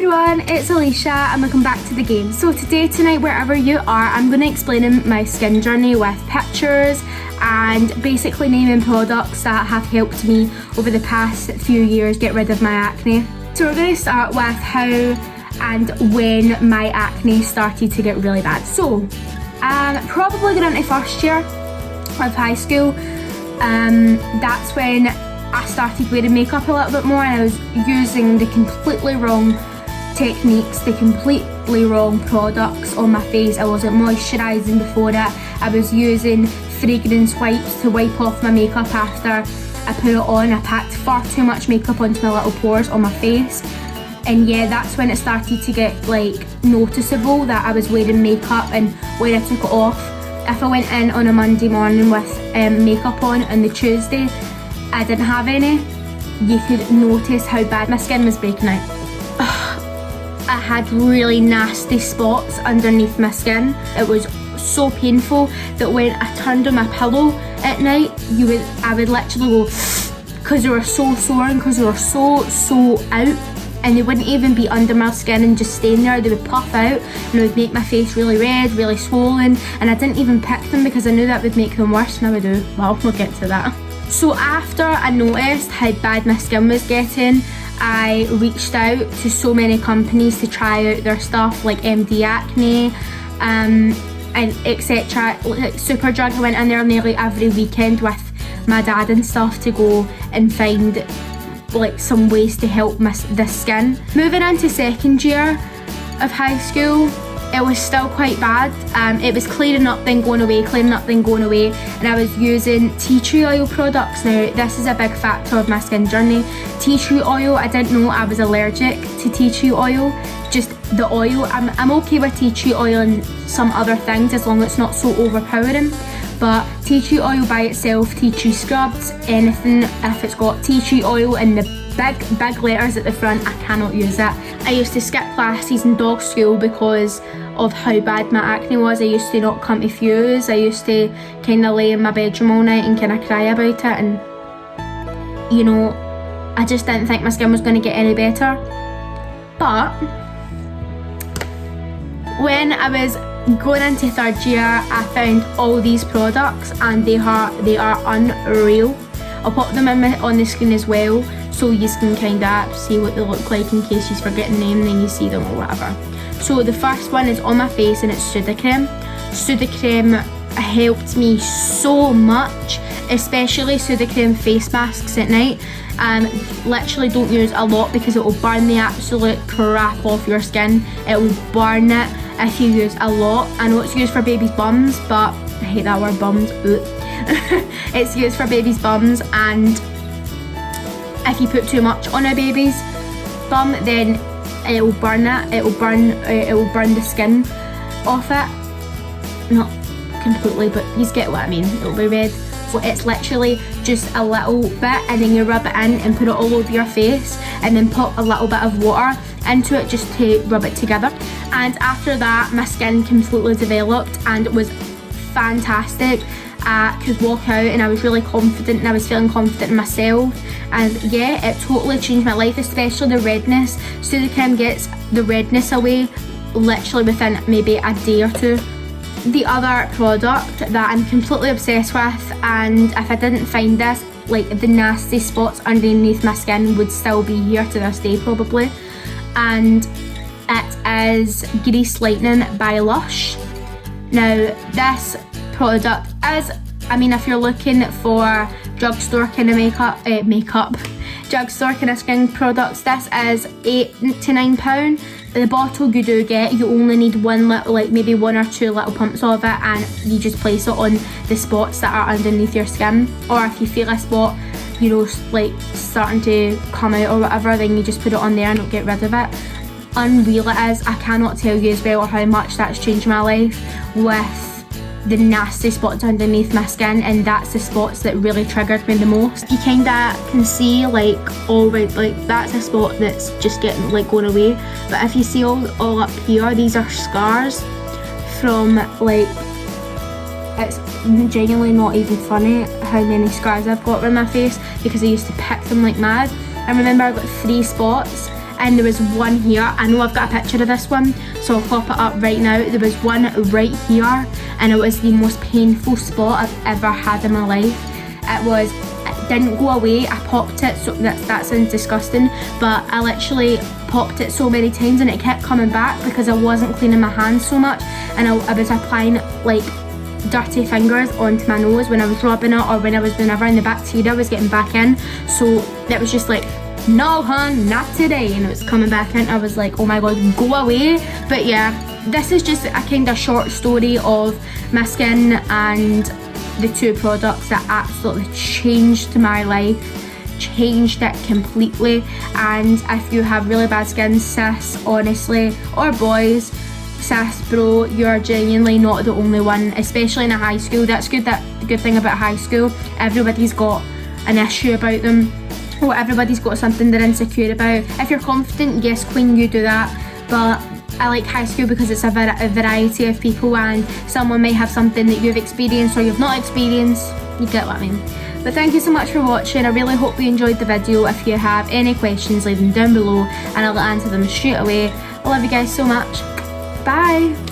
everyone, it's Alicia and welcome back to the game. So tonight, wherever you are, I'm going to explain my skin journey with pictures and basically naming products that have helped me over the past few years get rid of my acne. So we're going to start with how and when my acne started to get really bad. So probably going into first year of high school, that's when I started wearing makeup a little bit more, and I was using the completely wrong techniques, the completely wrong products on my face. I wasn't moisturising before it. I was using fragrance wipes to wipe off my makeup after I put it on. I packed far too much makeup onto my little pores on my face, and yeah, that's when it started to get like noticeable that I was wearing makeup. And when I took it off, if I went in on a Monday morning with makeup on the Tuesday, I didn't have any, you could notice how bad my skin was breaking out. I had really nasty spots underneath my skin. It was so painful that when I turned on my pillow at night, I would literally go, because they were so sore and because they were so out, and they wouldn't even be under my skin and just staying there. They would puff out and it would make my face really red, really swollen, and I didn't even pick them because I knew that would make them worse. Now I do. Well, we'll get to that. So after I noticed how bad my skin was getting, I reached out to so many companies to try out their stuff, like MD Acne and etc. Like Superdrug, I went in there nearly every weekend with my dad and stuff to go and find like some ways to help this skin. Moving into second year of high school, it was still quite bad. It was clearing up then going away, clearing up then going away, and I was using tea tree oil products. Now this is a big factor of my skin journey. Tea tree oil, I didn't know I was allergic to tea tree oil, just the oil. I'm okay with tea tree oil and some other things as long as it's not so overpowering, but tea tree oil by itself, tea tree scrubs, anything, if it's got tea tree oil in the big letters at the front, I cannot use it. I used to skip classes in dog school because of how bad my acne was. I used to not come to fuse. I used to kind of lay in my bedroom all night and kind of cry about it, and you know, I just didn't think my skin was going to get any better. But when I was going into third year, I found all these products and they are unreal. I'll pop them on the screen as well so you can kind of see what they look like in case you forget the name and then you see them or whatever. So the first one is on my face and it's Sudocrem. Sudocrem helped me so much, especially Sudocrem face masks at night. Literally don't use a lot because it will burn the absolute crap off your skin. It will burn it if you use a lot. I know it's used for babies' bums, but I hate that word, bums. It's used for babies' bums, and if you put too much on a baby's bum, then it will burn it. It will burn the skin off it. Not completely, but you get what I mean. It'll be red. So it's literally just a little bit, and then you rub it in and put it all over your face, and then put a little bit of water into it just to rub it together. And after that, my skin completely developed and it was fantastic. I could walk out and I was really confident and I was feeling confident in myself, and yeah, it totally changed my life, especially the redness. Sudocrem gets the redness away literally within maybe a day or two. The other product that I'm completely obsessed with, and if I didn't find this, like the nasty spots underneath my skin would still be here to this day probably, and it is Grease Lightening by Lush. Now this product is, I mean, if you're looking for drugstore kind of drugstore kind of skin products, this is £8 to £9. The bottle you do get, you only need one little, like maybe one or two little pumps of it, and you just place it on the spots that are underneath your skin. Or if you feel a spot, you know, like starting to come out or whatever, then you just put it on there and it'll get rid of it. Unreal it is. I cannot tell you as well how much that's changed my life with the nasty spots underneath my skin, and that's the spots that really triggered me the most. You kind of can see like all right, like that's a spot that's just getting like going away, but if you see all up here, these are scars from like, it's genuinely not even funny how many scars I've got around my face because I used to pick them like mad. I remember I got 3 spots and there was one here. I know I've got a picture of this one, so I'll pop it up right now. There was one right here, and it was the most painful spot I've ever had in my life. It didn't go away. I popped it, so that sounds disgusting, but I literally popped it so many times and it kept coming back because I wasn't cleaning my hands so much, and I was applying like dirty fingers onto my nose when I was rubbing it, or whenever and the bacteria was getting back in. So it was just like, no hun, not today, and it was coming back in. I was like, oh my god, go away. But yeah, this is just a kind of short story of my skin and the two products that absolutely changed my life, changed it completely. And if you have really bad skin, sis, honestly, or boys, sis, bro, you're genuinely not the only one, especially in a high school. That's good. That the good thing about high school, everybody's got an issue about them, or everybody's got something they're insecure about. If you're confident, yes queen, you do that, but I like high school because it's a variety of people, and someone may have something that you've experienced or you've not experienced. You get what I mean. But thank you so much for watching. I really hope you enjoyed the video. If you have any questions, leave them down below and I'll answer them straight away. I love you guys so much. Bye.